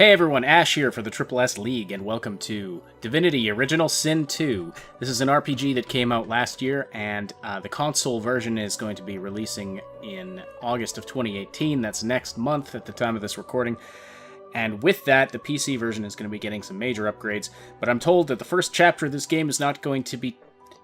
Hey everyone, Ash here for the Triple S League, and welcome to Divinity Original Sin 2. This is an RPG that came out last year, and the console version is going to be releasing in August of 2018. That's next month at the time of this recording. And with that, the PC version is going to be getting some major upgrades, but I'm told that the first chapter of this game is not going to be...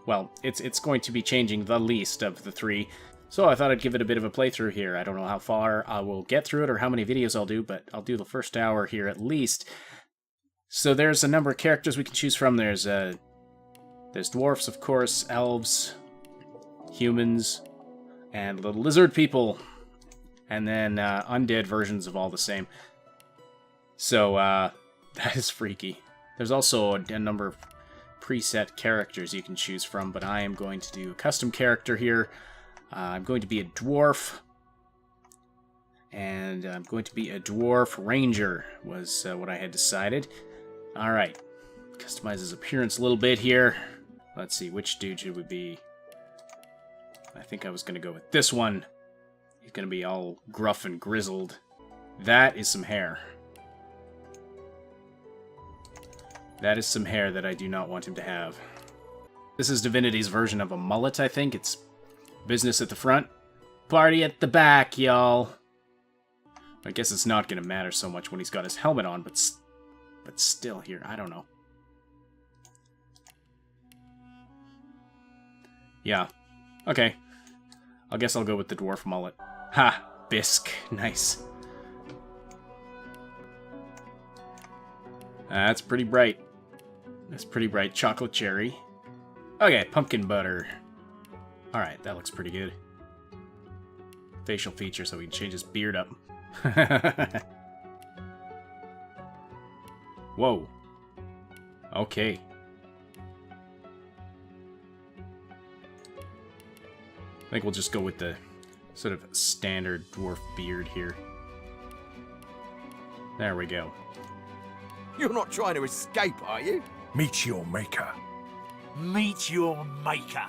well, it's going to be changing the least of the three. So I thought I'd give it a bit of a playthrough here. I don't know how far I will get through it or how many videos I'll do, but I'll do the first hour here at least. So there's a number of characters we can choose from. There's dwarfs, of course, elves, humans, and little lizard people, and then undead versions of all the same. So that is freaky. There's also a number of preset characters you can choose from, but I am going to do a custom character here. I'm going to be a dwarf, and I'm going to be a dwarf ranger, was what I had decided. Alright, customize his appearance a little bit here. Let's see, which dude should we be? I think I was going to go with this one. He's going to be all gruff and grizzled. That is some hair. That is some hair that I do not want him to have. This is Divinity's version of a mullet, I think. It's business at the front, party at the back, y'all. I guess it's not going to matter so much when he's got his helmet on, but still here, I don't know. Yeah, okay. I guess I'll go with the dwarf mullet. Ha! Bisque. Nice. That's pretty bright. That's pretty bright. Chocolate cherry. Okay, pumpkin butter. Alright, that looks pretty good. Facial feature so we can change his beard up. Whoa. Okay. I think we'll just go with the sort of standard dwarf beard here. There we go. You're not trying to escape, are you? Meet your maker. Meet your maker.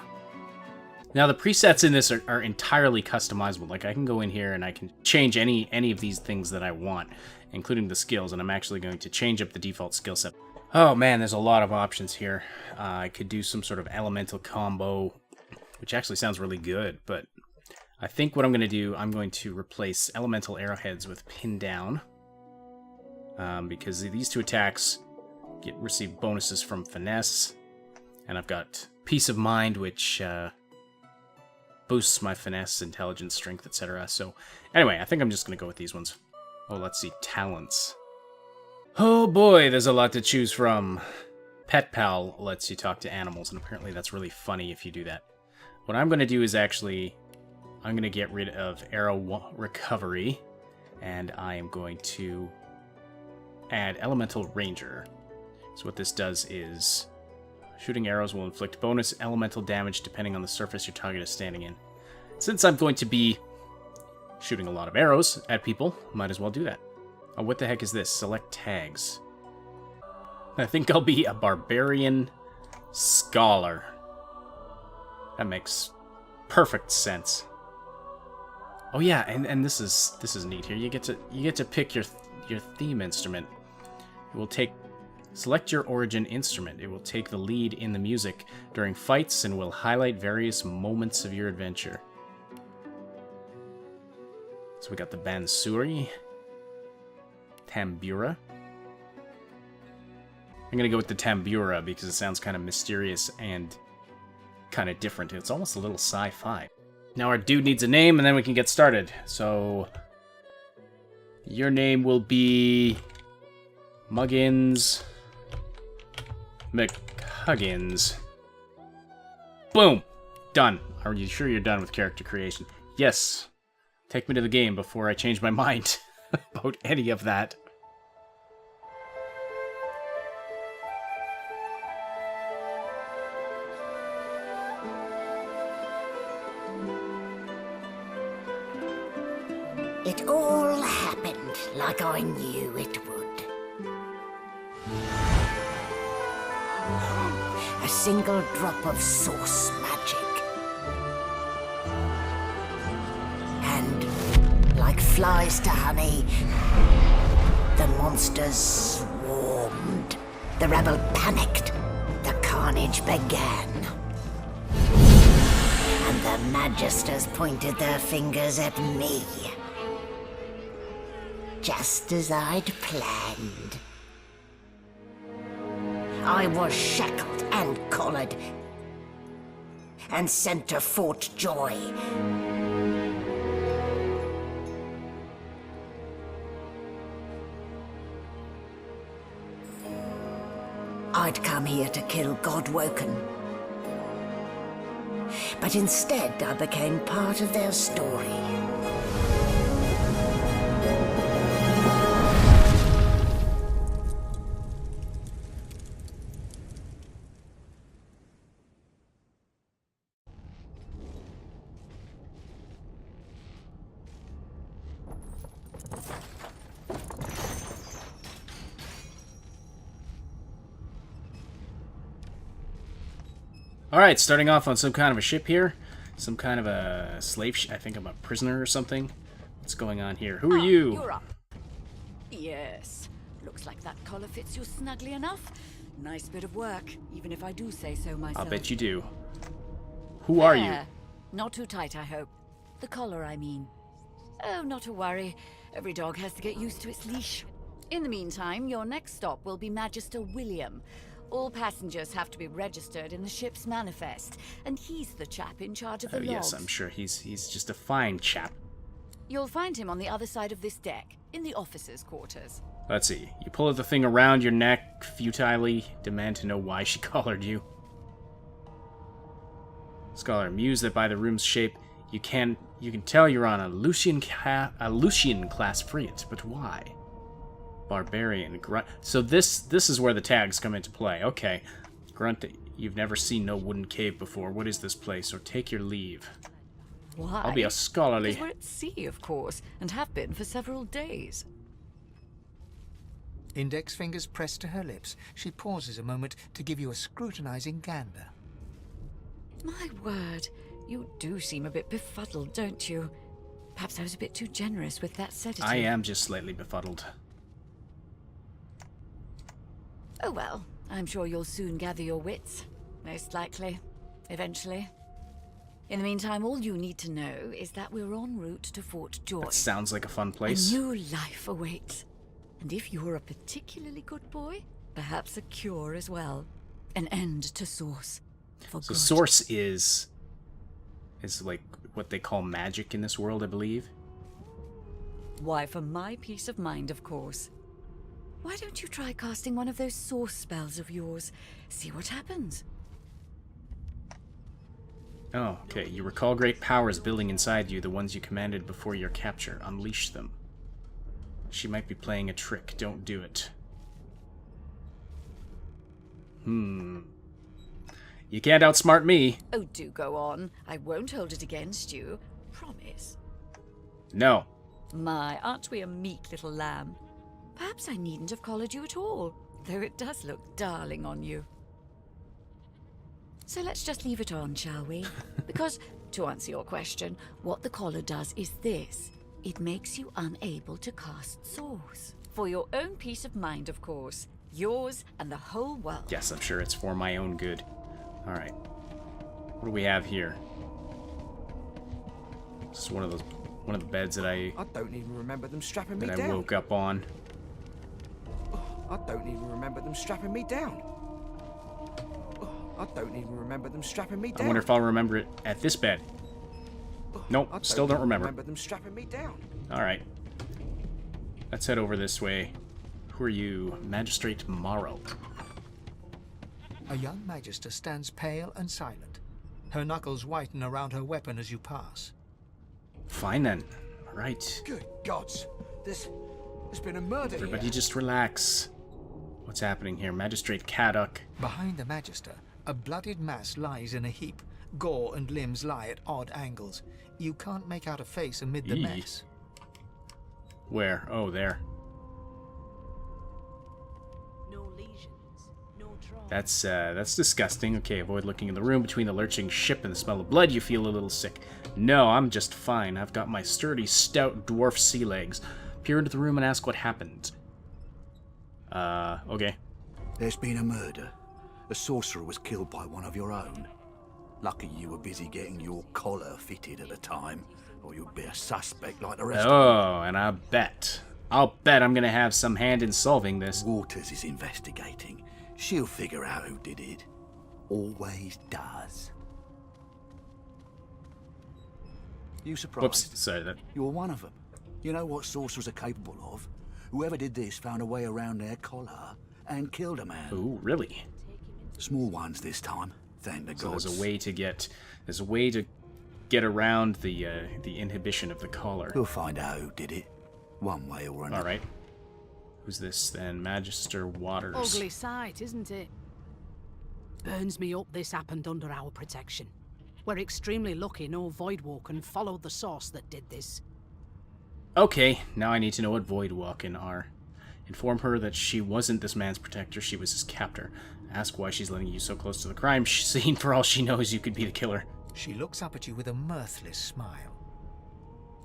Now, the presets in this are entirely customizable. Like, I can go in here and I can change any of these things that I want, including the skills, and I'm actually going to change up the default skill set. Oh, man, there's a lot of options here. I could do some sort of elemental combo, which actually sounds really good, but I think what I'm going to do, I'm going to replace elemental arrowheads with pin down, because these two attacks receive bonuses from finesse, and I've got peace of mind, which... boosts my finesse, intelligence, strength, etc. So, anyway, I think I'm just going to go with these ones. Oh, let's see. Talents. Oh boy, there's a lot to choose from. Pet Pal lets you talk to animals, and apparently that's really funny if you do that. What I'm going to do is actually... I'm going to get rid of Arrow Recovery, and I am going to add Elemental Ranger. So what this does is... shooting arrows will inflict bonus elemental damage depending on the surface your target is standing in. Since I'm going to be shooting a lot of arrows at people, might as well do that. Oh, what the heck is this? Select tags. I think I'll be a barbarian scholar. That makes perfect sense. Oh yeah, and this is neat here. You get to pick your theme instrument. It will take... Select your origin instrument. It will take the lead in the music during fights and will highlight various moments of your adventure. So we got the Bansuri, Tambura. I'm going to go with the Tambura because it sounds kind of mysterious and kind of different. It's almost a little sci-fi. Now our dude needs a name and then we can get started. So your name will be Muggins... McHuggins. Boom! Done. Are you sure you're done with character creation? Yes. Take me to the game before I change my mind about any of that. It all happened like I knew it would. A single drop of source magic. And like flies to honey, The monsters swarmed. The rebel panicked. The carnage began. And the Magisters pointed their fingers at me. Just as I'd planned. I was shackled and collared and sent to Fort Joy. I'd come here to kill Godwoken. But instead I became part of their story. Alright, starting off on some kind of a ship here. Some kind of a slave ship. I think I'm a prisoner or something. What's going on here? Who are you? You're up. Yes. Looks like that collar fits you snugly enough. Nice bit of work, even if I do say so myself. I'll bet you do. Who are you? There. Not too tight, I hope. The collar, I mean. Oh, not to worry. Every dog has to get used to its leash. In the meantime, your next stop will be Magister William. All passengers have to be registered in the ship's manifest, and he's the chap in charge of the logs. Yes, I'm sure he's just a fine chap. You'll find him on the other side of this deck, in the officers' quarters. Let's see. You pull the thing around your neck, futilely demand to know why she collared you. Scholar, amused that by the room's shape, you can tell you're on a Lucian class frigate, but why? Barbarian, grunt. So this is where the tags come into play. Okay. Grunt, you've never seen no wooden cave before. What is this place? Or take your leave. Why? I'll be a scholarly. Because we're at sea, of course, and have been for several days. Index fingers pressed to her lips, she pauses a moment to give you a scrutinizing gander. My word, you do seem a bit befuddled, don't you? Perhaps I was a bit too generous with that sedative. I am just slightly befuddled. Oh well, I'm sure you'll soon gather your wits. Most likely. Eventually. In the meantime, all you need to know is that we're en route to Fort Joy. That sounds like a fun place. A new life awaits. And if you're a particularly good boy, perhaps a cure as well. An end to Source. For So good. Source is like what they call magic in this world, I believe. Why, for my peace of mind, of course. Why don't you try casting one of those Source spells of yours? See what happens. Oh, okay. You recall great powers building inside you, the ones you commanded before your capture. Unleash them. She might be playing a trick. Don't do it. You can't outsmart me. Oh, do go on. I won't hold it against you. Promise. No. My, aren't we a meek little lamb? Perhaps I needn't have collared you at all, though it does look darling on you. So let's just leave it on, shall we? Because, to answer your question, what the collar does is this. It makes you unable to cast Source. For your own peace of mind, of course. Yours and the whole world. Yes, I'm sure it's for my own good. Alright. What do we have here? This is one of the beds that I don't even remember them strapping me down. woke up on. I don't even remember them strapping me down. I don't even remember them strapping me down. I wonder if I'll remember it at this bed. Nope, still don't remember. I remember them strapping me down. Alright. Let's head over this way. Who are you? Magistrate Morrow. A young magister stands pale and silent. Her knuckles whiten around her weapon as you pass. Fine then. Alright. Good gods. There's been a murder Everybody here. just relax. What's happening here? Magistrate Caddock. Behind the magister, a bloodied mass lies in a heap. Gore and limbs lie at odd angles. You can't make out a face amid the Eee. mess. Where? Oh, there. No lesions, no trauma. That's disgusting. Okay, avoid looking in the room. Between the lurching ship and the smell of blood, you feel a little sick. No, I'm just fine. I've got my sturdy, stout dwarf sea legs. Peer into the room and ask what happened. Okay. There's been a murder. A sorcerer was killed by one of your own. Lucky you were busy getting your collar fitted at the time, or you'd be a suspect like the rest of them. Oh, and I'll bet I'm gonna have some hand in solving this. Waters is investigating. She'll figure out who did it. Always does. You surprised? Whoops, sorry, that... You're one of them. You know what sorcerers are capable of? Whoever did this found a way around their collar and killed a man. Ooh, really? Small ones this time, thank the So gods. there's a way to get around the inhibition of the collar. We'll find out who did it, one way or another. Alright. Who's this then? Magister Waters. Ugly sight, isn't it? Burns me up this happened under our protection. We're extremely lucky no Voidwalken followed the source that did this. Okay, now I need to know what Voidwalken are. Inform her that she wasn't this man's protector, she was his captor. Ask why she's letting you so close to the crime scene. For all she knows, you could be the killer. She looks up at you with a mirthless smile.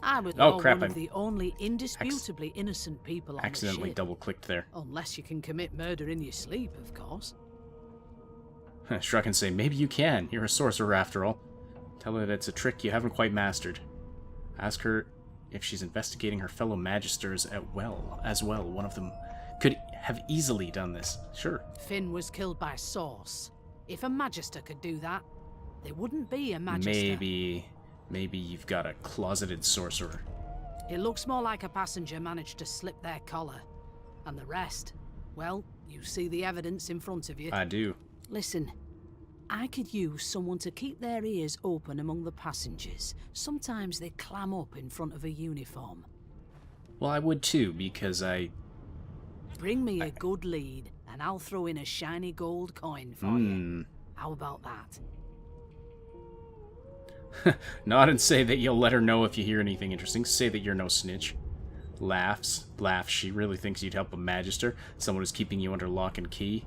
I was Oh, crap, one of I the only indisputably innocent people on Accidentally the ship. double-clicked there. Unless you can commit murder in your sleep, of course. Shrug and say, maybe you can. You're a sorcerer after all. Tell her that it's a trick you haven't quite mastered. Ask her if she's investigating her fellow magisters as well. One of them could have easily done this. Sure. Finn was killed by Source. If a Magister could do that, there wouldn't be a Magister. Maybe you've got a closeted sorcerer. It looks more like a passenger managed to slip their collar. And the rest, well, you see the evidence in front of you. I do. Listen, I could use someone to keep their ears open among the passengers. Sometimes they clam up in front of a uniform. Well, I would too, because Bring me a good lead, and I'll throw in a shiny gold coin for you. How about that? Nod and say that you'll let her know if you hear anything interesting. Say that you're no snitch. Laughs. She really thinks you'd help a magister, someone who's keeping you under lock and key.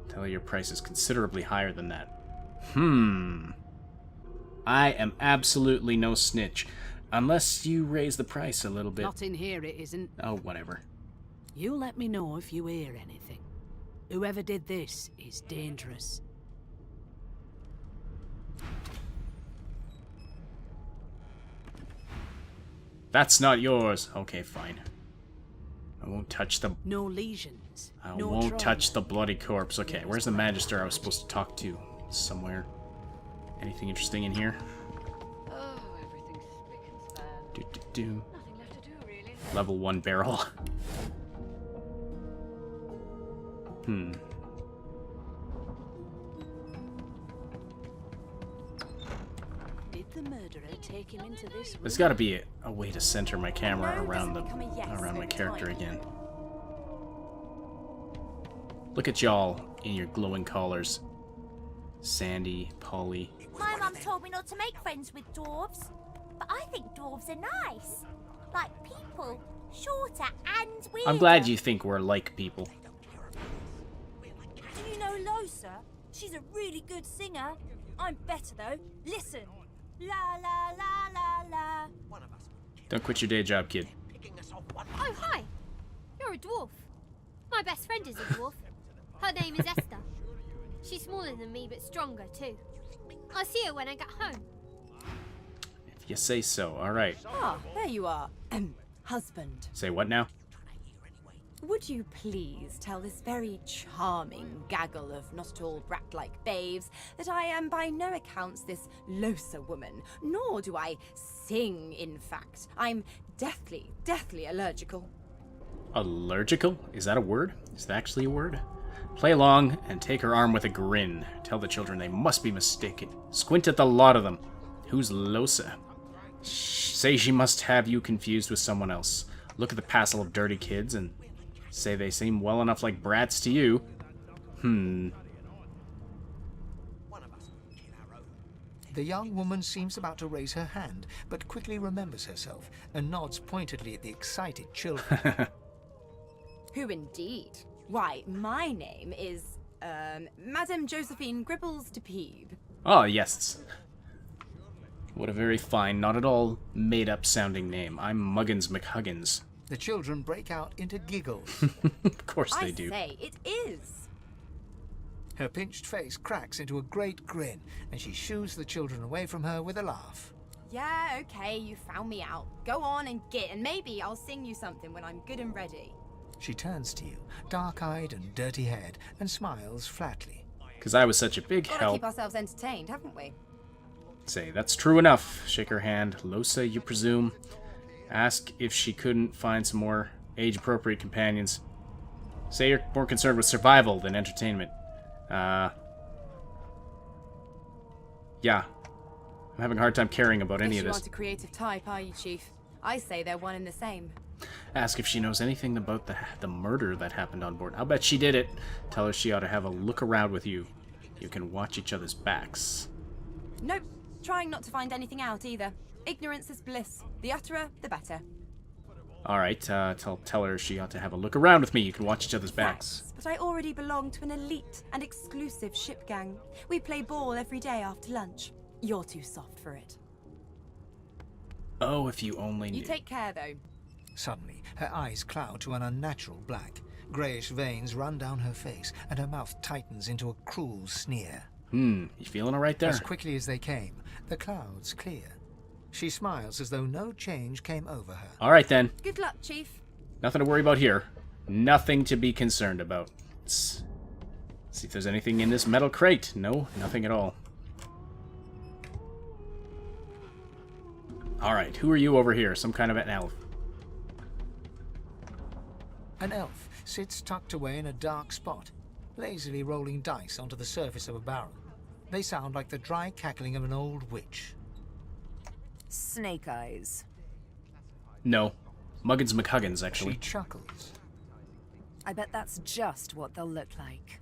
Tell her your price is considerably higher than that. I am absolutely no snitch. Unless you raise the price a little bit. Not in here, it isn't. Oh, whatever. You let me know if you hear anything. Whoever did this is dangerous. That's not yours. Okay, fine. I won't touch the... No lesions. I no won't trauma. touch the bloody corpse. Okay, where's the Magister I was supposed to talk to? Somewhere. Anything interesting in here? Oh, everything's spick and span. Do. Nothing left to do, really. Level 1 barrel. Did the murderer take him into this room? There's got to be a way to center my camera around my character again. Look at y'all in your glowing collars. Sandy, Polly. My mum told me not to make friends with dwarves, but I think dwarves are nice. Like people, shorter and weirder. I'm glad you think we're like people. Do you know Losa? She's a really good singer. I'm better though. Listen. La la la la la. Don't quit your day job, kid. Oh, hi. You're a dwarf. My best friend is a dwarf. Her name is Esther. She's smaller than me, but stronger too. I'll see her when I get home. If you say so. Alright. Ah, there you are. Husband. Say what now? Would you please tell this very charming gaggle of not at all brat-like babes that I am by no accounts this Losa woman, nor do I sing, in fact. I'm deathly allergical. Allergical? Is that a word? Is that actually a word? Play along and take her arm with a grin. Tell the children they must be mistaken. Squint at the lot of them. Who's Losa? Say she must have you confused with someone else. Look at the passel of dirty kids and say they seem well enough like brats to you. The young woman seems about to raise her hand, but quickly remembers herself and nods pointedly at the excited children. Who indeed? Why, my name is, Madame Josephine Gribbles de Peeb. Oh, yes. What a very fine, not at all made-up sounding name. I'm Muggins McHuggins. The children break out into giggles. Of course they do. I say, it is. Her pinched face cracks into a great grin, and she shoos the children away from her with a laugh. Yeah, okay, you found me out. Go on and git, and maybe I'll sing you something when I'm good and ready. She turns to you, dark-eyed and dirty-haired, and smiles flatly. Because I was such a big Gotta help. keep ourselves entertained, haven't we? Say, that's true enough. Shake her hand. Losa, you presume. Ask if she couldn't find some more age-appropriate companions. Say you're more concerned with survival than entertainment. Yeah. I'm having a hard time caring about any of You this. aren't a creative type, are you, Chief? I say they're one and the same. Ask if she knows anything about the murder that happened on board. I'll bet she did it. Tell her she ought to have a look around with you. You can watch each other's backs. Nope. Trying not to find anything out either. Ignorance is bliss. The utterer, the better. Alright, tell her she ought to have a look around with me. You can watch each other's backs. Thanks, but I already belong to an elite and exclusive ship gang. We play ball every day after lunch. You're too soft for it. Oh, if you only knew. You take care, though. Suddenly, her eyes cloud to an unnatural black. Greyish veins run down her face, and her mouth tightens into a cruel sneer. You feeling alright there? As quickly as they came, the clouds clear. She smiles as though no change came over her. Alright then. Good luck, Chief. Nothing to worry about here. Nothing to be concerned about. Let's see if there's anything in this metal crate. No, nothing at all. Alright, who are you over here? Some kind of an elf. An elf sits tucked away in a dark spot, lazily rolling dice onto the surface of a barrel. They sound like the dry cackling of an old witch. Snake eyes. No. Muggins McHuggins, actually. She chuckles. I bet that's just what they'll look like.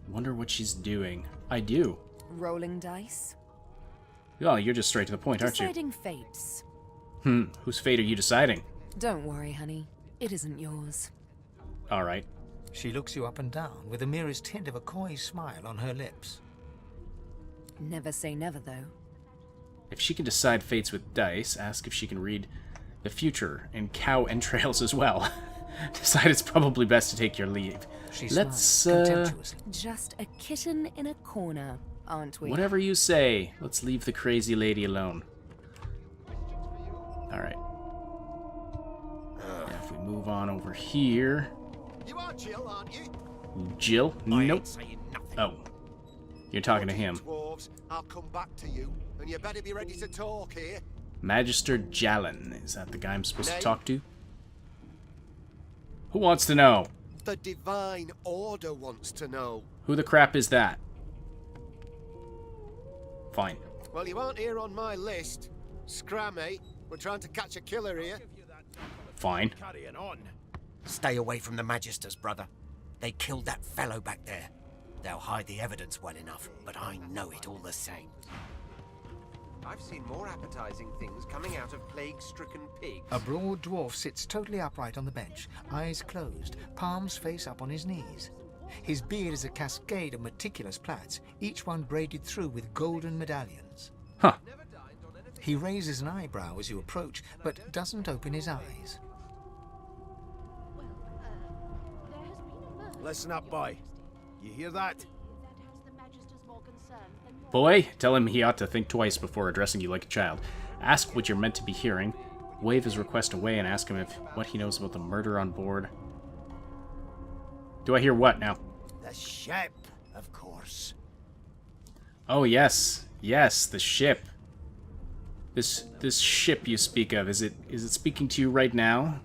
Wonder what she's doing. I do. Rolling dice. Oh, you're just straight to the point, aren't you? Deciding fates. Whose fate are you deciding? Don't worry, honey. It isn't yours. Alright. She looks you up and down with the merest hint of a coy smile on her lips. Never say never, though. If she can decide fates with dice, ask if she can read the future and cow entrails as well. Decide it's probably best to take your leave. She Let's, smiles contemptuously. Just a kitten in a corner, aren't we? Whatever you say. Let's leave the crazy lady alone. Alright. If we move on over here... You are Jill, aren't you? Jill? Nope. Saying nothing. Oh. You're talking to him. Dwarves, I'll come back to you, and you better be ready to talk here. Magister Jalin. Is that the guy I'm supposed to Name? talk to? Who wants to know? The Divine Order wants to know. Who the crap is that? Fine. Well, you aren't here on my list. Scrammy, we're trying to catch a killer here. Fine. Carrying on. Stay away from the Magisters, brother. They killed that fellow back there. They'll hide the evidence well enough, but I know it all the same. I've seen more appetizing things coming out of plague-stricken pigs. A broad dwarf sits totally upright on the bench, eyes closed, palms face up on his knees. His beard is a cascade of meticulous plaits, each one braided through with golden medallions. Huh. He raises an eyebrow as you approach, but doesn't open his eyes. Listen up, boy. You hear that? Boy, tell him he ought to think twice before addressing you like a child. Ask what you're meant to be hearing. Wave his request away and ask him what he knows about the murder on board. Do I hear what now? The ship, of course. Oh, yes. Yes, the ship. This ship you speak of, is it speaking to you right now?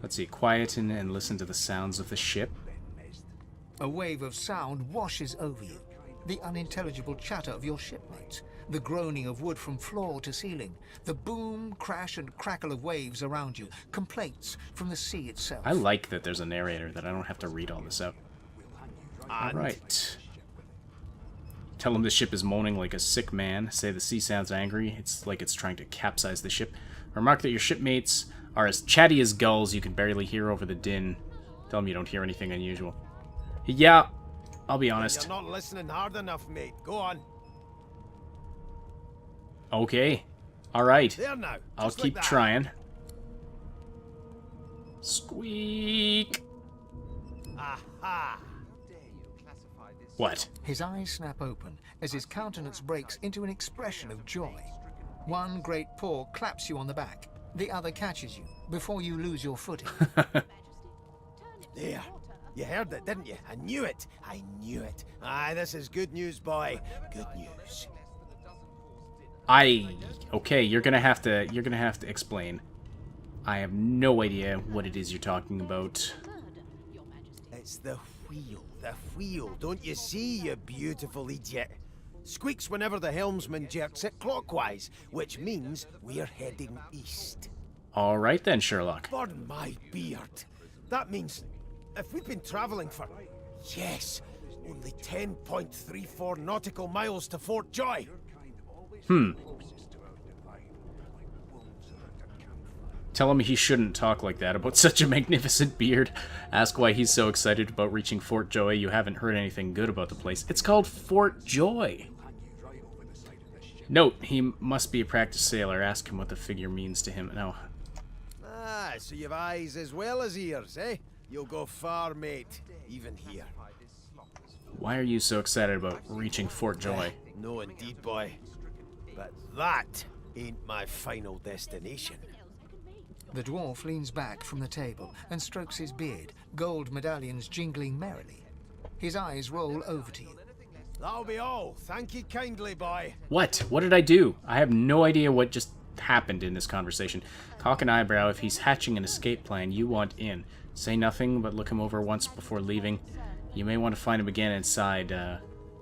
Let's see, quieten and listen to the sounds of the ship. A wave of sound washes over you. The unintelligible chatter of your shipmates, the groaning of wood from floor to ceiling, the boom, crash, and crackle of waves around you, complaints from the sea itself. I like that there's a narrator, that I don't have to read all this out. Alright. Tell him the ship is moaning like a sick man. Say the sea sounds angry. It's like it's trying to capsize the ship. Remark that your shipmates are as chatty as gulls you can barely hear over the din. Tell him you don't hear anything unusual. Yeah, I'll be honest. You're not listening hard enough, mate. Go on. Okay. Alright. There now. I'll Just like keep that. trying. Squeak. Aha! What? His eyes snap open as his countenance breaks into an expression of joy. One great paw claps you on the back. The other catches you before you lose your footing. There. You heard it, didn't you? I knew it. I knew it. Aye, this is good news, boy. Good news. Okay, you're gonna have to explain. I have no idea what it is you're talking about. It's the wheel. The wheel. Don't you see, you beautiful idiot? Squeaks whenever the helmsman jerks it clockwise, which means we're heading east. All right then, Sherlock. Burn my beard. That means if we've been traveling for, yes, only 10.34 nautical miles to Fort Joy. Tell him he shouldn't talk like that about such a magnificent beard. Ask why he's so excited about reaching Fort Joy. You haven't heard anything good about the place. It's called Fort Joy. Note, he must be a practiced sailor. Ask him what the figure means to him. No. Ah, so you've eyes as well as ears, eh? You'll go far, mate. Even here. Why are you so excited about reaching Fort Joy? No, indeed, boy. But that ain't my final destination. The dwarf leans back from the table and strokes his beard, gold medallions jingling merrily. His eyes roll over to you. That'll be all. Thank you kindly, boy. What? What did I do? I have no idea what just happened in this conversation. Cock an eyebrow. If he's hatching an escape plan, you want in. Say nothing, but look him over once before leaving. You may want to find him again inside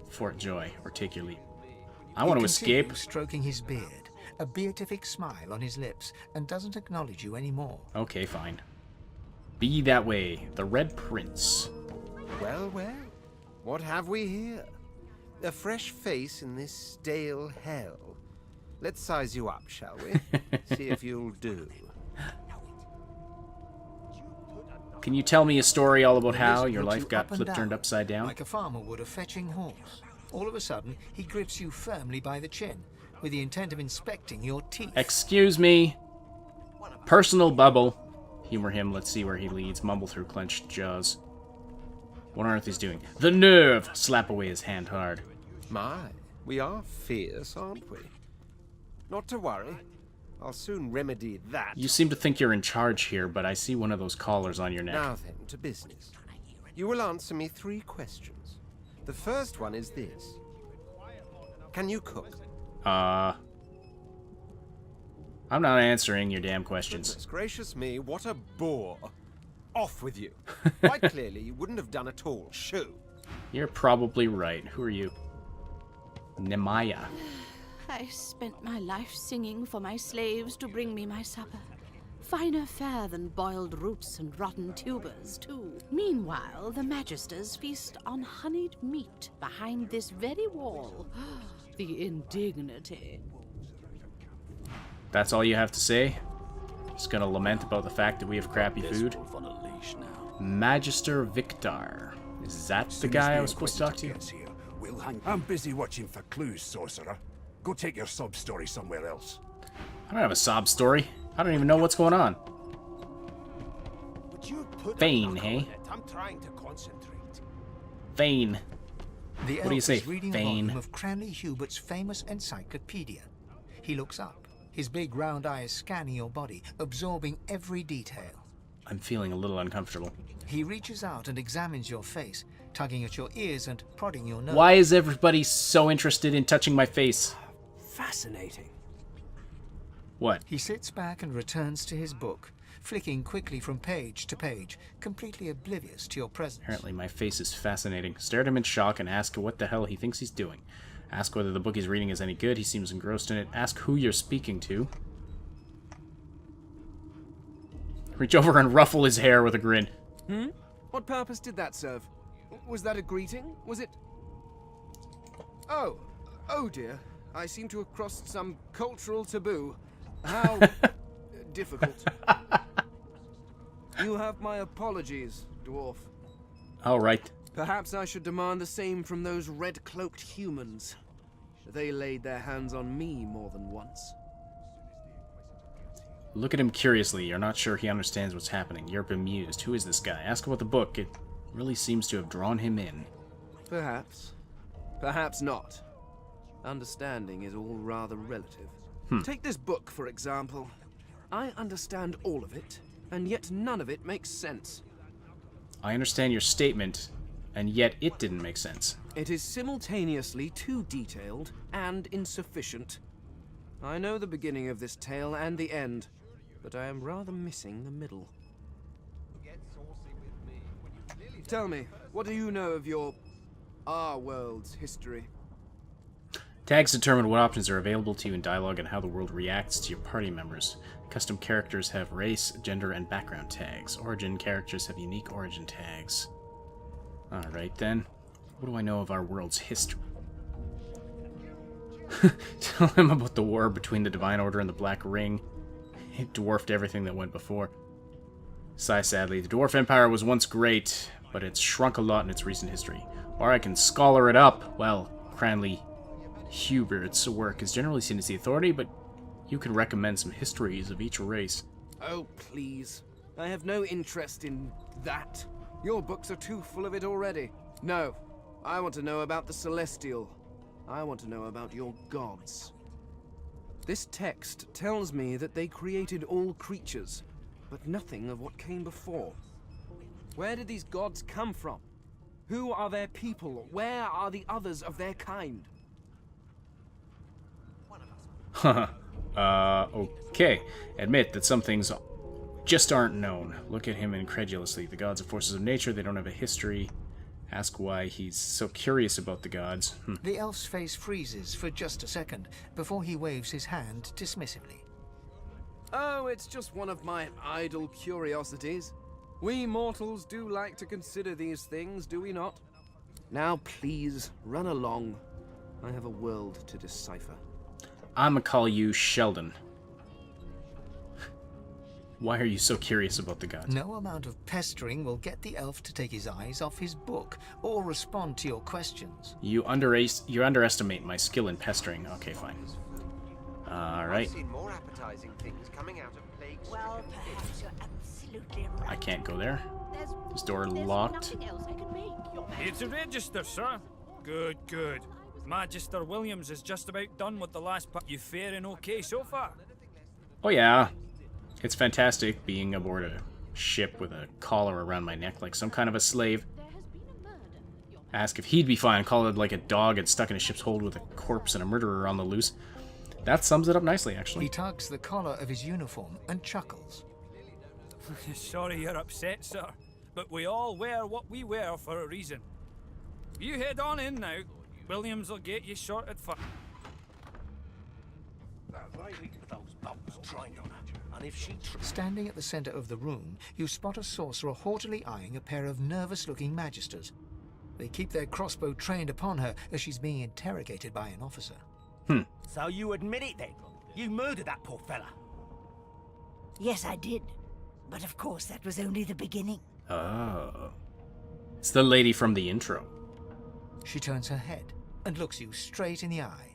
Fort Joy, or take your leave. I want to escape. Stroking his beard, a beatific smile on his lips, and doesn't acknowledge you anymore. Okay, fine. Be that way. The Red Prince. Well, well. What have we here? A fresh face in this stale hell. Let's size you up, shall we? See if you'll do. Can you tell me a story all about how your Looks life you got up and turned down, upside down? like a farmer would a fetching horse. All of a sudden, he grips you firmly by the chin, with the intent of inspecting your teeth. Excuse me. Personal bubble. Humor him. Let's see where he leads. Mumble through clenched jaws. What on earth is doing? The nerve! Slap away his hand hard. My, we are fierce, aren't we? Not to worry. I'll soon remedy that. You seem to think you're in charge here, but I see one of those collars on your neck. Now then, to business. You will answer me 3 questions. The first one is this. Can you cook? I'm not answering your damn questions. Goodness gracious me, what a bore. Off with you. Quite clearly, you wouldn't have done at all. Shoo. You're probably right. Who are you? Nemaya. I spent my life singing for my slaves to bring me my supper. Finer fare than boiled roots and rotten tubers, too. Meanwhile, the Magisters feast on honeyed meat behind this very wall. The indignity. That's all you have to say? Just gonna lament about the fact that we have crappy food? Magister Victor. Is that the guy I was supposed to talk to? I'm busy watching for clues, sorcerer. Go take your sob story somewhere else. I don't have a sob story. I don't even know what's going on. Fane, hey? I'm trying to concentrate. Fane. The What do you say, is reading a Fane? volume of Cranley Hubert's famous encyclopedia. He looks up, his big round eyes scanning your body, absorbing every detail. I'm feeling a little uncomfortable. He reaches out and examines your face, tugging at your ears and prodding your nose. Why is everybody so interested in touching my face? Fascinating. What? He sits back and returns to his book, flicking quickly from page to page, completely oblivious to your presence. Apparently my face is fascinating. Stare at him in shock and ask what the hell he thinks he's doing. Ask whether the book he's reading is any good. He seems engrossed in it. Ask who you're speaking to. Reach over and ruffle his hair with a grin. What purpose did that serve? Was that a greeting? Was it... Oh dear. I seem to have crossed some cultural taboo. How difficult. You have my apologies, dwarf. All right. Perhaps I should demand the same from those red-cloaked humans. They laid their hands on me more than once. Look at him curiously. You're not sure he understands what's happening. You're bemused. Who is this guy? Ask about the book. It really seems to have drawn him in. Perhaps. Perhaps not. Understanding is all rather relative. Take this book, for example. I understand all of it, and yet none of it makes sense. I understand your statement, and yet it didn't make sense. It is simultaneously too detailed and insufficient. I know the beginning of this tale and the end, but I am rather missing the middle. Tell me, what do you know of our world's history? Tags determine what options are available to you in dialogue and how the world reacts to your party members. Custom characters have race, gender, and background tags. Origin characters have unique origin tags. Alright then. What do I know of our world's history? Tell him about the war between the Divine Order and the Black Ring. It dwarfed everything that went before. Sigh sadly. The Dwarf Empire was once great, but it's shrunk a lot in its recent history. Or I can scholar it up. Well, Cranley Hubert's work is generally seen as the authority, but you can recommend some histories of each race. Oh, please. I have no interest in that. Your books are too full of it already. No, I want to know about the Celestial. I want to know about your gods. This text tells me that they created all creatures, but nothing of what came before. Where did these gods come from? Who are their people? Where are the others of their kind? Okay. Admit that some things just aren't known. Look at him incredulously. The gods are forces of nature. They don't have a history. Ask why he's so curious about the gods. The elf's face freezes for just a second before he waves his hand dismissively. Oh, it's just one of my idle curiosities. We mortals do like to consider these things, do we not? Now please, run along. I have a world to decipher. I'ma call you Sheldon. Why are you so curious about the gods? No amount of pestering will get the elf to take his eyes off his book or respond to your questions. You underestimate my skill in pestering. Okay, fine. Alright. More appetizing things coming out of plagues. Well, perhaps you're absolutely right. I can't go there. This door locked. It's a register, sir. Good, good. Magister Williams is just about done with the last part. You faring okay so far? Oh yeah. It's fantastic being aboard a ship with a collar around my neck like some kind of a slave. Ask if he'd be fine, collared like a dog and stuck in a ship's hold with a corpse and a murderer on the loose. That sums it up nicely, actually. He tugs the collar of his uniform and chuckles. Sorry you're upset, sir, but we all wear what we wear for a reason. You head on in now. Williams will get you sorted for... Standing at the center of the room, you spot a sorcerer haughtily eyeing a pair of nervous-looking magisters. They keep their crossbow trained upon her as she's being interrogated by an officer. So you admit it then? You murdered that poor fella? Yes, I did. But of course, that was only the beginning. Oh. It's the lady from the intro. She turns her head and looks you straight in the eye.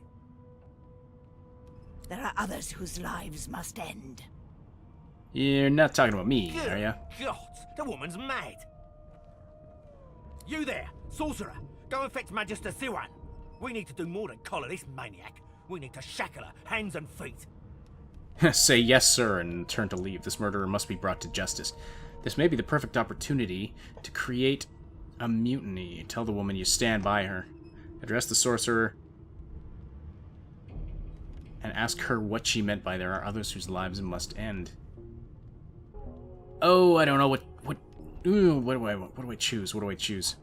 There are others whose lives must end. You're not talking about me, are ya? God, the woman's mad. You there, sorcerer, go and fetch Magister Siwan. We need to do more than collar this maniac. We need to shackle her, hands and feet. Say yes, sir, and turn to leave. This murderer must be brought to justice. This may be the perfect opportunity to create a mutiny. Tell the woman you stand by her. Address the sorcerer and ask her what she meant by there are others whose lives must end. Oh, I don't know what do I choose? What do I choose?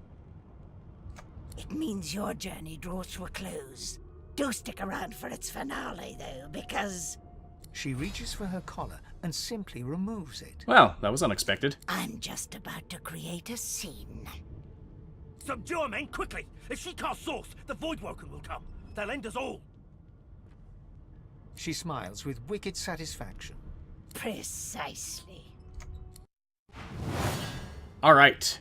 It means your journey draws to a close. Do stick around for its finale, though, because... She reaches for her collar and simply removes it. Well, that was unexpected. I'm just about to create a scene. Subdue her, men, quickly! If she casts source, the Voidwoken will come. They'll end us all. She smiles with wicked satisfaction. Precisely. All right.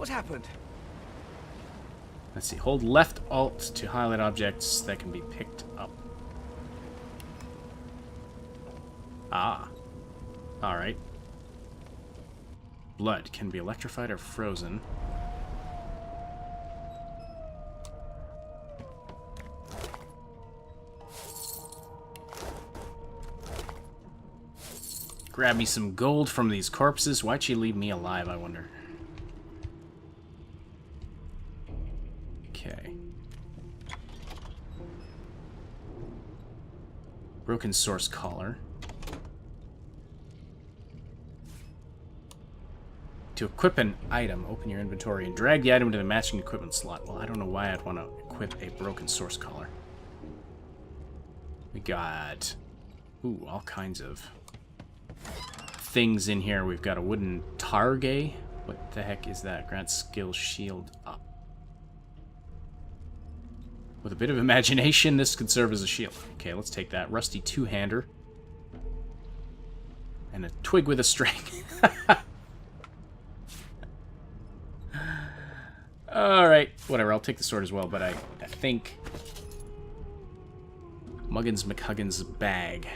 What happened? Let's see. Hold left alt to highlight objects that can be picked up. Ah. Alright. Blood can be electrified or frozen. Grab me some gold from these corpses. Why'd she leave me alive, I wonder? Okay. Broken source collar. To equip an item, open your inventory and drag the item to the matching equipment slot. Well, I don't know why I'd want to equip a broken source collar. We got... ooh, all kinds of things in here. We've got a wooden target. What the heck is that? Grant skill shield up. With a bit of imagination, this could serve as a shield. Okay, let's take that. Rusty two-hander. And a twig with a string. Alright, whatever, I'll take the sword as well, but I think... Muggins McHuggins' bag.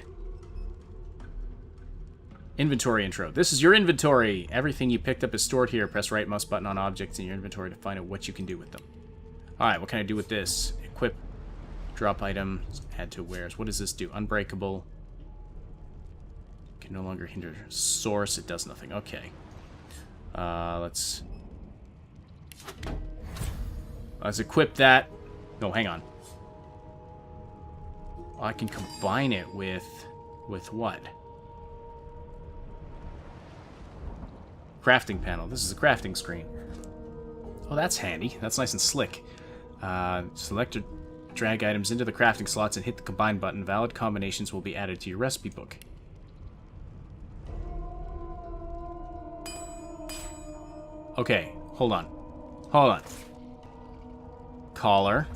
Inventory intro. This is your inventory. Everything you picked up is stored here. Press right mouse button on objects in your inventory to find out what you can do with them. Alright, what can I do with this? Equip, drop items, add to wares. What does this do? Unbreakable. Can no longer hinder source. It does nothing. Okay. Let's equip that. No, hang on. Oh, I can combine it with what? Crafting panel. This is a crafting screen. Oh, that's handy. That's nice and slick. Select or drag items into the crafting slots and hit the combine button. Valid combinations will be added to your recipe book. Okay, hold on. Hold on. Collar.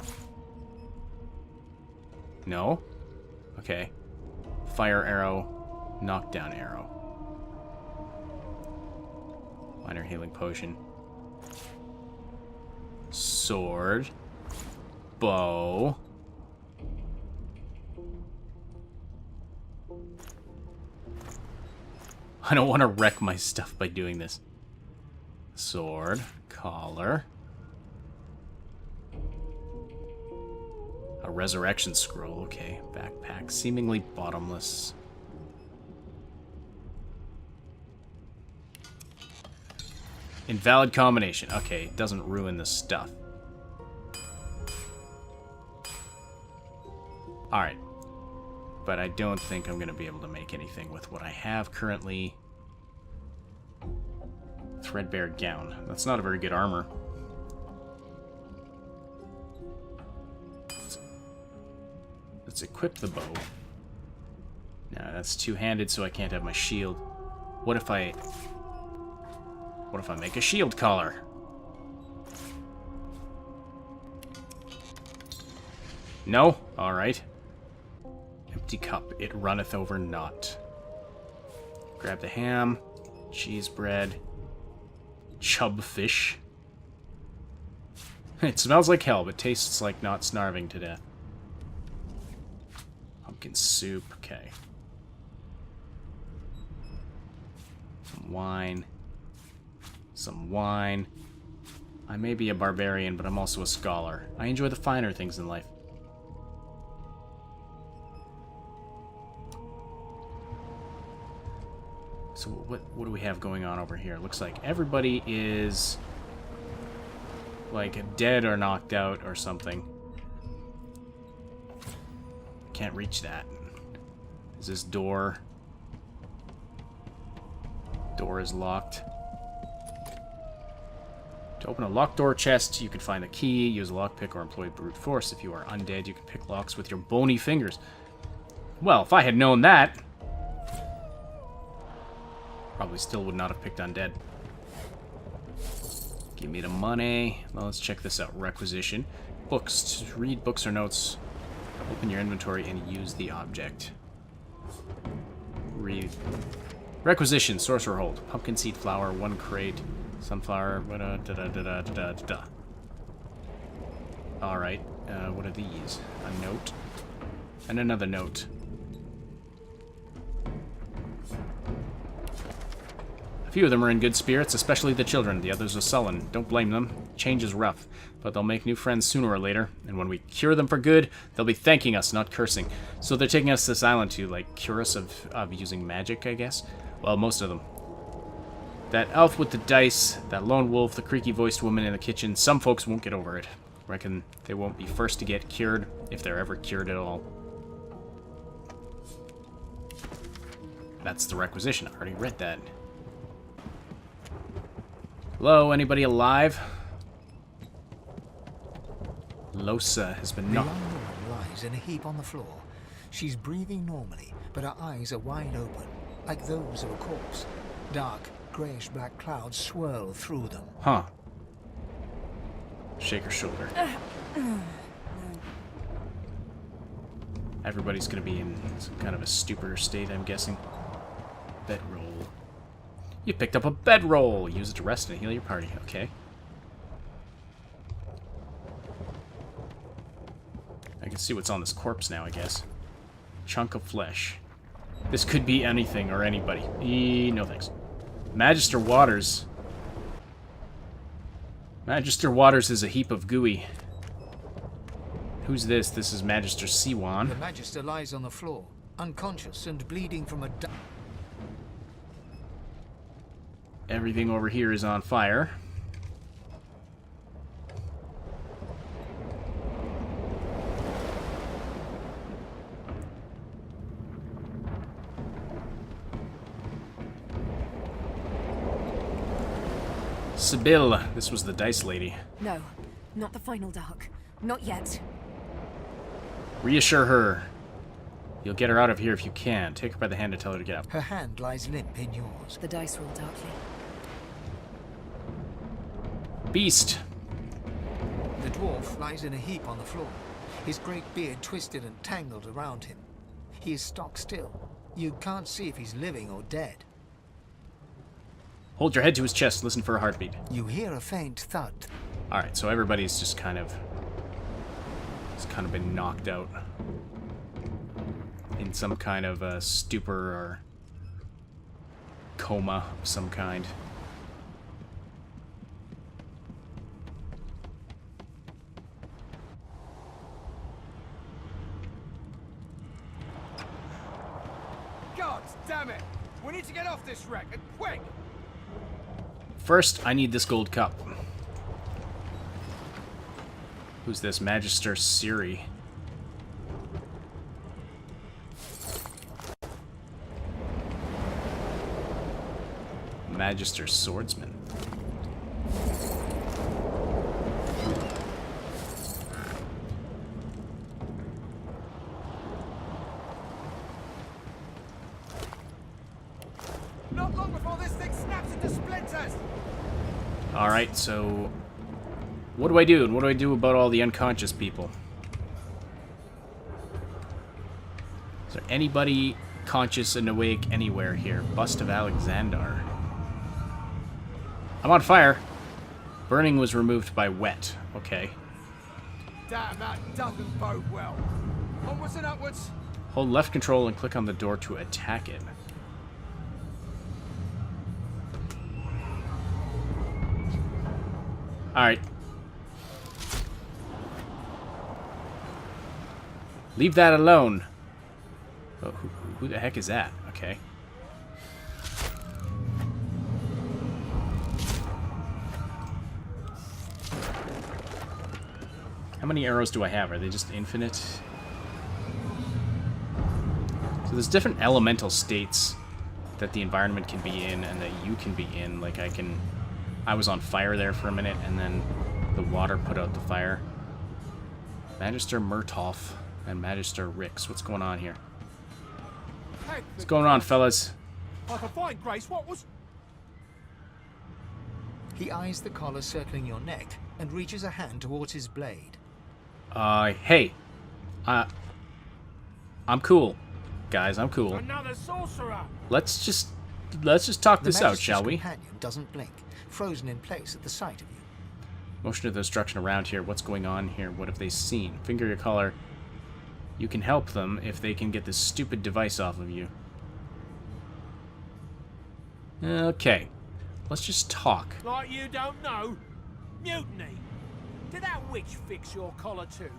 No. Okay. Fire arrow. Knockdown arrow. Minor healing potion. Sword. Bow. I don't want to wreck my stuff by doing this. Sword. Collar. A resurrection scroll. Okay. Backpack. Seemingly bottomless. Invalid combination. Okay, it doesn't ruin the stuff. Alright. But I don't think I'm going to be able to make anything with what I have currently. Threadbare gown. That's not a very good armor. Let's equip the bow. No, that's two-handed, so I can't have my shield. What if I make a shield collar? No? Alright. Empty cup. It runneth over not. Grab the ham. Cheese bread. Chub fish. It smells like hell, but tastes like not starving to death. Pumpkin soup. Okay. Some wine. Some wine. I may be a barbarian, but I'm also a scholar. I enjoy the finer things in life. So what do we have going on over here? Looks like everybody is like dead or knocked out or something. Can't reach that. Is this door? Door is locked. To open a locked door chest, you can find a key, use a lockpick, or employ brute force. If you are undead, you can pick locks with your bony fingers. Well, if I had known that, probably still would not have picked undead. Give me the money. Well, let's check this out. Requisition. Books. To read books or notes. Open your inventory and use the object. Read. Requisition. Sorcerer hold. Pumpkin seed flour. 1 crate. Sunflower. Da-da-da-da-da-da-da. Alright. What are these? A note. And another note. A few of them are in good spirits, especially the children. The others are sullen. Don't blame them. Change is rough, but they'll make new friends sooner or later, and when we cure them for good, they'll be thanking us, not cursing. So they're taking us to this island to, like, cure us of using magic, I guess? Well, most of them. That elf with the dice, that lone wolf, the creaky-voiced woman in the kitchen, some folks won't get over it. Reckon they won't be first to get cured, if they're ever cured at all. That's the requisition. I already read that. Hello, anybody alive? Losa has been The knocked. young woman lies in a heap on the floor. She's breathing normally, but her eyes are wide open, like those of a corpse. Dark, grayish-black clouds swirl through them. Huh. Shake her shoulder. Everybody's gonna be in some kind of a stupor state, I'm guessing. Bedroll. You picked up a bedroll! Use it to rest and heal your party. Okay. I can see what's on this corpse now, I guess. Chunk of flesh. This could be anything or anybody. No thanks. Magister Waters. Magister Waters is a heap of gooey. Who's this? This is Magister Siwan. The Magister lies on the floor, unconscious and bleeding from a... Everything over here is on fire. Sibyl, this was the dice lady. No, not the final dark. Not yet. Reassure her. You'll get her out of here if you can. Take her by the hand and tell her to get out. Her hand lies limp in yours. The dice roll darkly. Beast. The dwarf lies in a heap on the floor, his great beard twisted and tangled around him. He is stock still. You can't see if he's living or dead. Hold your head to his chest. Listen for a heartbeat. You hear a faint thud. Alright, so everybody's just kind of... It's kind of been knocked out. In some kind of stupor or coma of some kind. God damn it! We need to get off this wreck, and quick! First, I need this gold cup. Who's this? Magister Siri. Magister Swordsman. Not long before this thing snaps into splinters! Alright, so... What do I do? And what do I do about all the unconscious people? Is there anybody conscious and awake anywhere here? Bust of Alexander. I'm on fire. Burning was removed by wet. Okay. Damn, that doesn't bode well. Onwards and upwards. Hold left control and click on the door to attack it. Alright. Leave that alone. Oh, who the heck is that? Okay. How many arrows do I have? Are they just infinite? So there's different elemental states that the environment can be in and that you can be in. Like I was on fire there for a minute and then the water put out the fire. Magister Murtolf and Magister Rix. What's going on here? What's going on, fellas? I can find Grace. What was... He eyes the collar circling your neck and reaches a hand towards his blade. Hey. I'm cool. Guys, I'm cool. Another sorcerer! Let's just talk this out, shall we? The companion doesn't blink, frozen in place at the sight of you. Motion of the destruction around here. What's going on here? What have they seen? Finger your color. You can help them if they can get this stupid device off of you. Okay. Let's just talk. Like you don't know? Mutiny! Did that witch fix your collar too?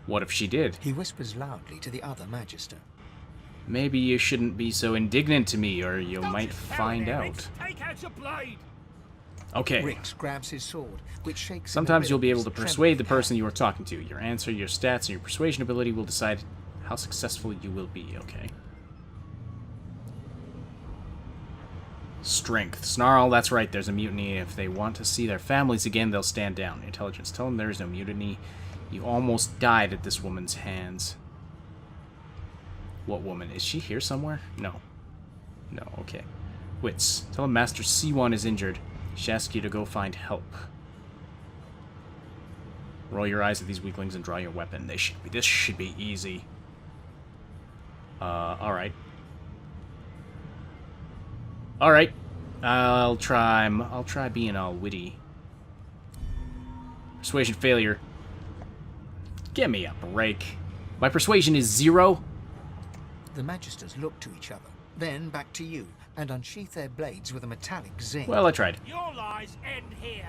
What if she did? He whispers loudly to the other Magister. Maybe you shouldn't be so indignant to me, or you might find out. Take out your blade! Okay. Rix grabs his sword, which shakes. Sometimes you'll be able to persuade the person you are talking to. Your answer, your stats, and your persuasion ability will decide how successful you will be, okay? Strength. Snarl, that's right, there's a mutiny. If they want to see their families again, they'll stand down. Intelligence. Tell them there is no mutiny. You almost died at this woman's hands. What woman? Is she here somewhere? No. No, okay. Wits. Tell them Master C1 is injured. She asks you to go find help. Roll your eyes at these weaklings and draw your weapon. This should be easy. Alright. Alright. I'll try being all witty. Persuasion failure. Give me a break. My persuasion is 0. The Magisters look to each other, then back to you, and unsheath their blades with a metallic zing. Well, I tried. Your lies end here.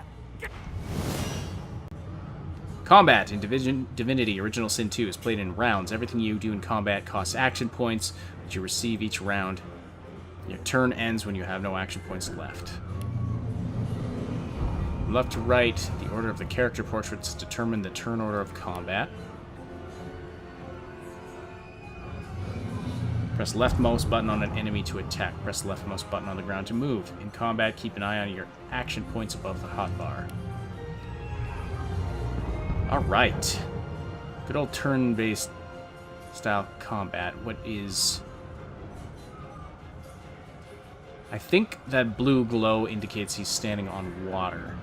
Combat in Divinity Original Sin 2 is played in rounds. Everything you do in combat costs action points, which you receive each round. Your turn ends when you have no action points left. From left to right, the order of the character portraits determine the turn order of combat. Press left mouse button on an enemy to attack. Press left mouse button on the ground to move. In combat, keep an eye on your action points above the hotbar. Alright. Good old turn-based style combat. What is... I think that blue glow indicates he's standing on water.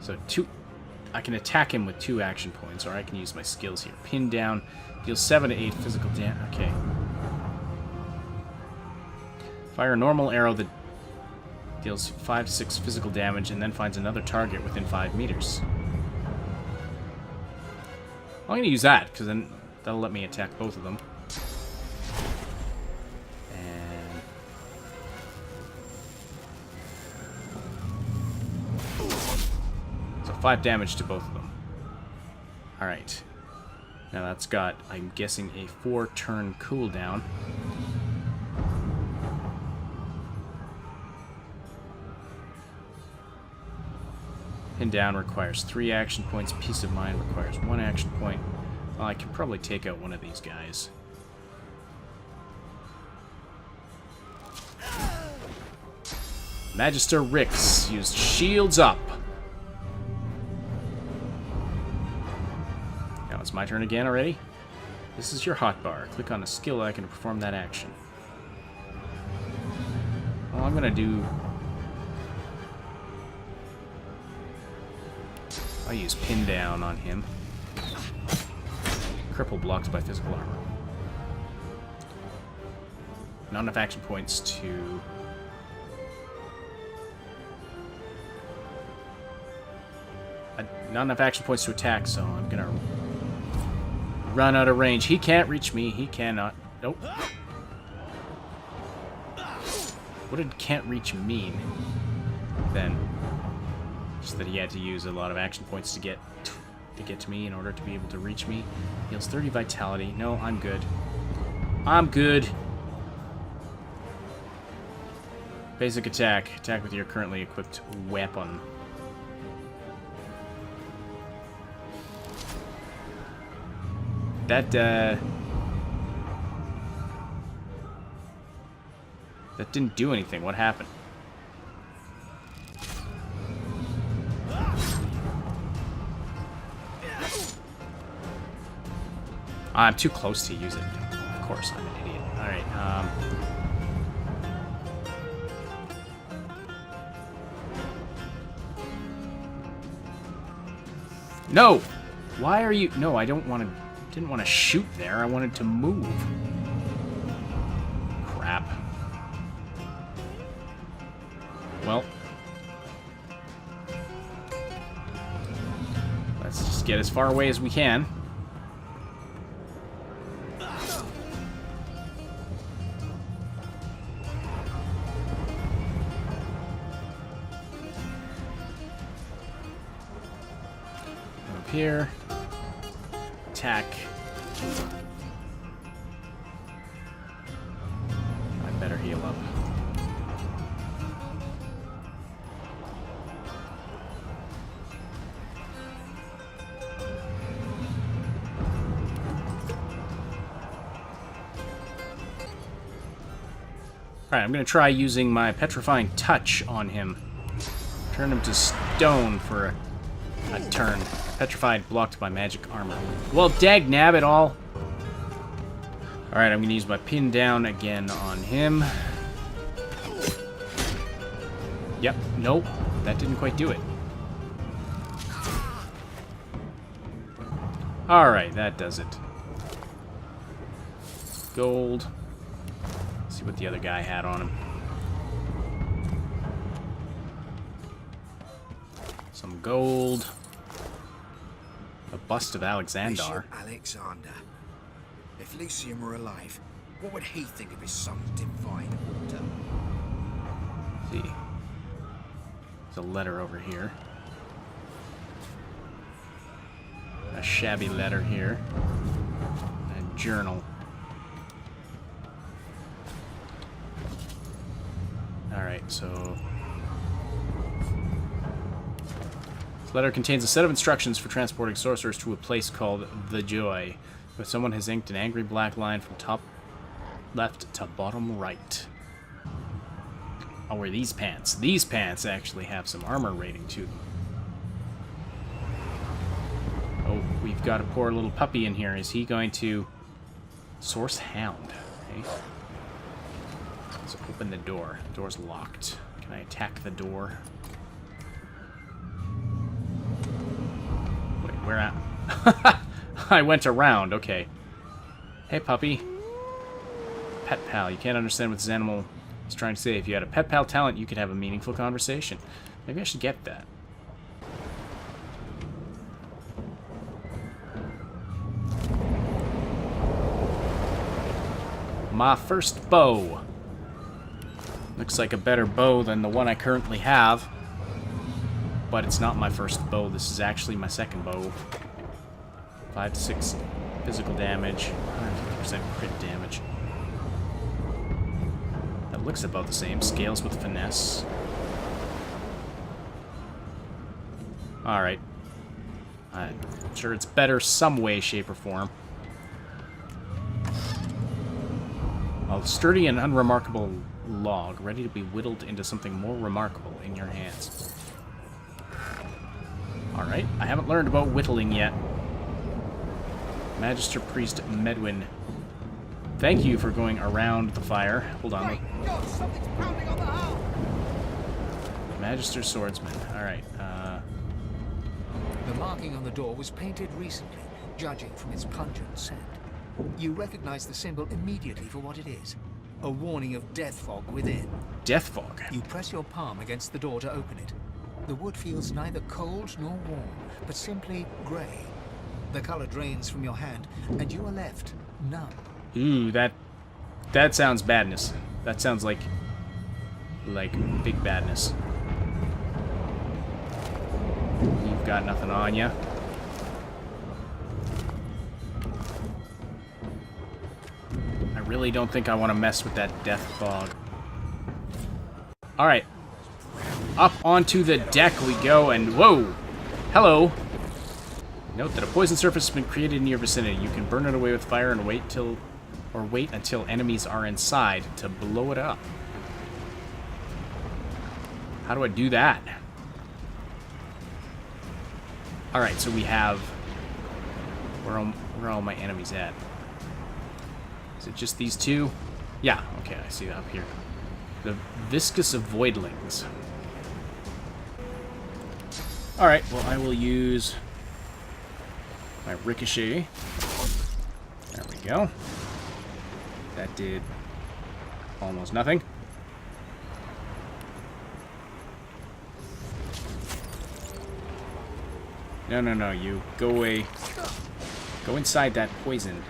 So I can attack him with 2 action points, or I can use my skills here. Pin down, deals 7 to 8 physical damage. Okay. Fire a normal arrow that deals 5 to 6 physical damage, and then finds another target within 5 meters. I'm going to use that, because then that'll let me attack both of them. And... so 5 damage to both of them. Alright. Now that's got, I'm guessing, a 4-turn cooldown. Pin down requires 3 action points. Peace of mind requires 1 action point. Well, I can probably take out one of these guys. Magister Rix used shields up. Now it's my turn again already. This is your hotbar. Click on a skill icon to perform that action. Well, I'm gonna do... I'll use pin down on him. Cripple blocks by physical armor. Not enough action points to... not enough action points to attack, so I'm gonna run out of range. He can't reach me. He cannot. Nope. What did can't reach mean then? Just that he had to use a lot of action points to get to me in order to be able to reach me. Heals 30 vitality. No, I'm good. I'm good. Basic attack. Attack with your currently equipped weapon. That didn't do anything. What happened? I'm too close to use it. Of course, I'm an idiot. Alright, No! Why are you... No, I don't want to... Didn't want to shoot there. I wanted to move. Crap. get as far away as we can. Up here. Attack. I better heal up. Alright, I'm going to try using my Petrifying Touch on him. Turn him to stone for a turn. Petrified, blocked by magic armor. Well, dag nab it all. Alright, I'm going to use my pin down again on him. Yep, nope, that didn't quite do it. Alright, that does it. Gold. See what the other guy had on him. Some gold. A bust of Alexander. Bishop Alexander. If Lucian were alive, what would he think of his son's divine order? See. There's a letter over here. A shabby letter here. A journal. Alright, so... This letter contains a set of instructions for transporting sorcerers to a place called The Joy, where someone has inked an angry black line from top left to bottom right. I'll wear these pants. These pants actually have some armor rating to them. Oh, we've got a poor little puppy in here. Is he going to... Source Hound. Okay. Let's open the door. The door's locked. Can I attack the door? Wait, where at? I went around. Okay. Hey, puppy. Pet pal. You can't understand what this animal is trying to say. If you had a pet pal talent, you could have a meaningful conversation. Maybe I should get that. My first bow. Looks like a better bow than the one I currently have. But it's not my first bow. This is actually my second bow. 5 to 6 physical damage. 150% crit damage. That looks about the same. Scales with finesse. Alright. I'm sure it's better some way, shape, or form. A sturdy and unremarkable log, ready to be whittled into something more remarkable in your hands. Alright, I haven't learned about whittling yet. Magister Priest Medwin. Thank you for going around the fire. Hold on. Magister Swordsman. Alright, The marking on the door was painted recently, judging from its pungent scent. You recognize the symbol immediately for what it is. A warning of death fog within. Death fog? You press your palm against the door to open it. The wood feels neither cold nor warm, but simply grey. The color drains from your hand, and you are left numb. Ooh, that sounds badness. That sounds like big badness. You've got nothing on you. I really don't think I want to mess with that death fog. Alright. Up onto the deck we go, and whoa! Hello! Note that a poison surface has been created in your vicinity. You can burn it away with fire and wait until enemies are inside to blow it up. How do I do that? Alright, so we have... Where are all my enemies at? Is it just these two? Yeah, okay, I see that up here. The Viscous Voidlings. Alright, well, I will use my Ricochet. There we go. That did almost nothing. No, no, no, you. Go away. Go inside that poison.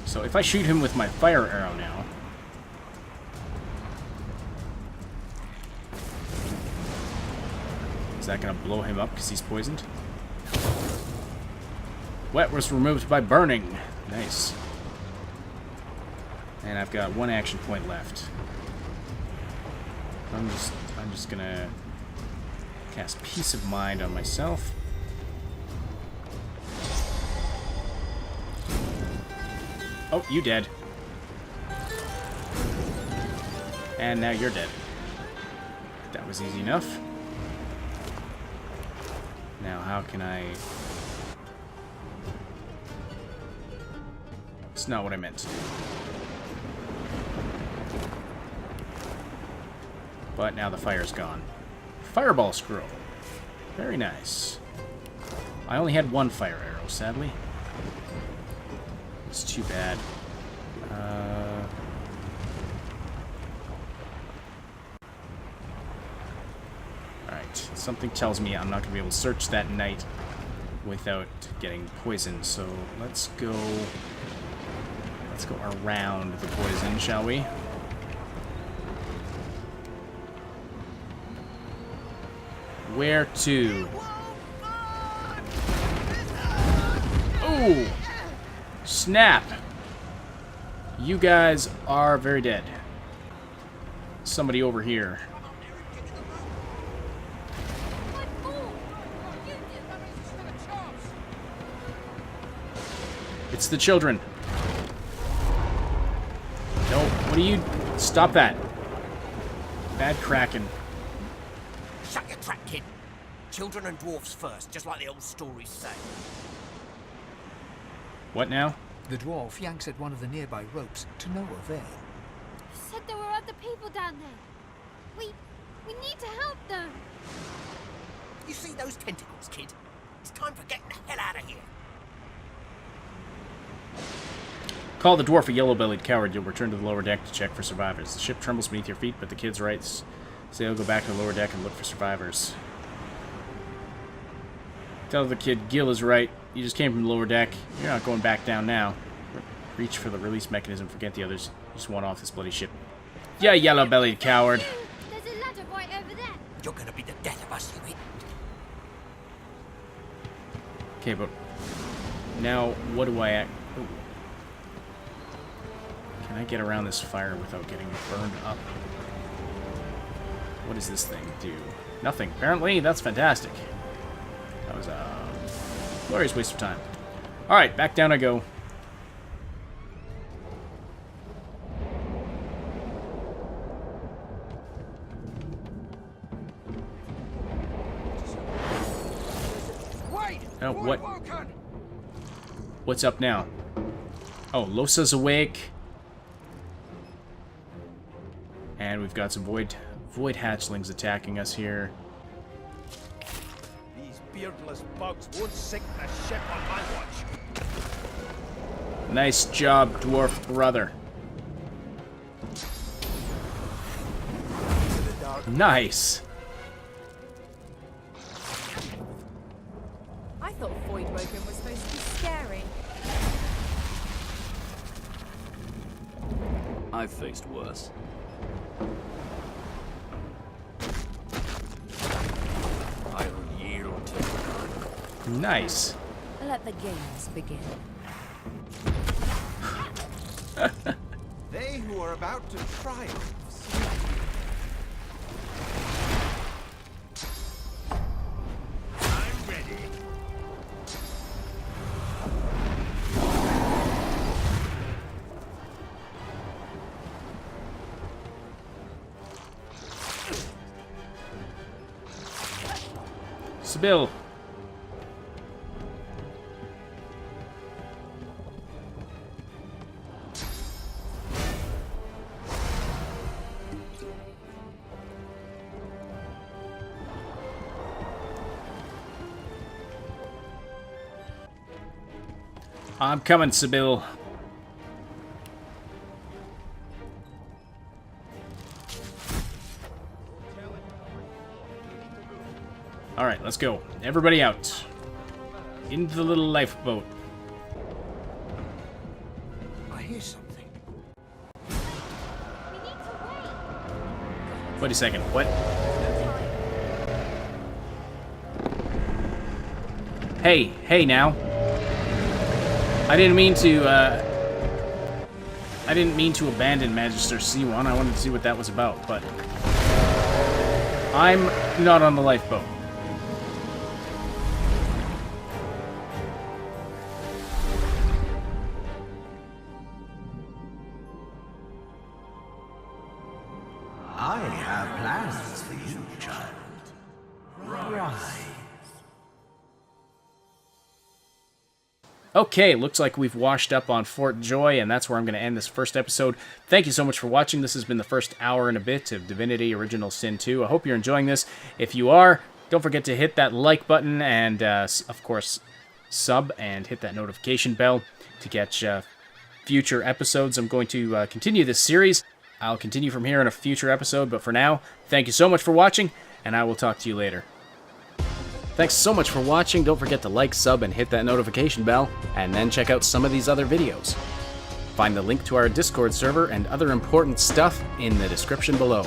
So if I shoot him with my fire arrow now... Is that going to blow him up because he's poisoned? Wet was removed by burning. Nice. And I've got 1 action point left. I'm just gonna cast Peace of Mind on myself. Oh, you dead. And now you're dead. That was easy enough. Now, how can I... It's not what I meant to do. But now the fire's gone. Fireball scroll. Very nice. I only had 1 fire arrow, sadly. It's too bad. Alright, something tells me I'm not going to be able to search that night without getting poisoned, so let's go around the poison, shall we? Where to? Oh! Snap! You guys are very dead. Somebody over here. It's the children. No, what are you... Stop that. Bad Kraken. Shut your trap, kid. Children and dwarfs first, just like the old stories say. What now? The dwarf yanks at one of the nearby ropes to no avail. You said there were other people down there. We need to help them. You see those tentacles, kid? It's time for getting the hell out of here. Call the dwarf a yellow-bellied coward. You'll return to the lower deck to check for survivors. The ship trembles beneath your feet, but the kid's right. So you'll go back to the lower deck and look for survivors. Tell the kid Gil is right. You just came from the lower deck. You're not going back down now. Reach for the release mechanism. Forget the others. You just want off this bloody ship. Yeah, yellow-bellied coward. There's a ladder right over there. You're gonna be the death of us, you. Okay, but now what do I act? Ooh. Can I get around this fire without getting burned up? What does this thing do? Nothing. Apparently, that's fantastic. That was a glorious waste of time. Alright, back down I go. Oh, what? What's up now? Oh, Losa's awake. And we've got some void hatchlings attacking us here. These beardless bugs won't sink the ship on my watch. Nice job, dwarf brother. Nice. I thought Void Woken was supposed to be scary. I've faced worse. I'll yield to Nice. Let the games begin. They who are about to triumph. I'm ready. Sybil. I'm coming, Sybil. Alright, let's go. Everybody out. Into the little lifeboat. I hear something. Wait a second, what? Hey now. I didn't mean to abandon Magister C1. I wanted to see what that was about, but I'm not on the lifeboat. I have plans for you, child. Rise. Okay, looks like we've washed up on Fort Joy, and that's where I'm going to end this first episode. Thank you so much for watching. This has been the first hour and a bit of Divinity Original Sin 2. I hope you're enjoying this. If you are, don't forget to hit that like button and, of course, sub and hit that notification bell to catch future episodes. I'm going to continue this series. I'll continue from here in a future episode, but for now, thank you so much for watching, and I will talk to you later. Thanks so much for watching. Don't forget to like, sub, and hit that notification bell, and then check out some of these other videos. Find the link to our Discord server and other important stuff in the description below.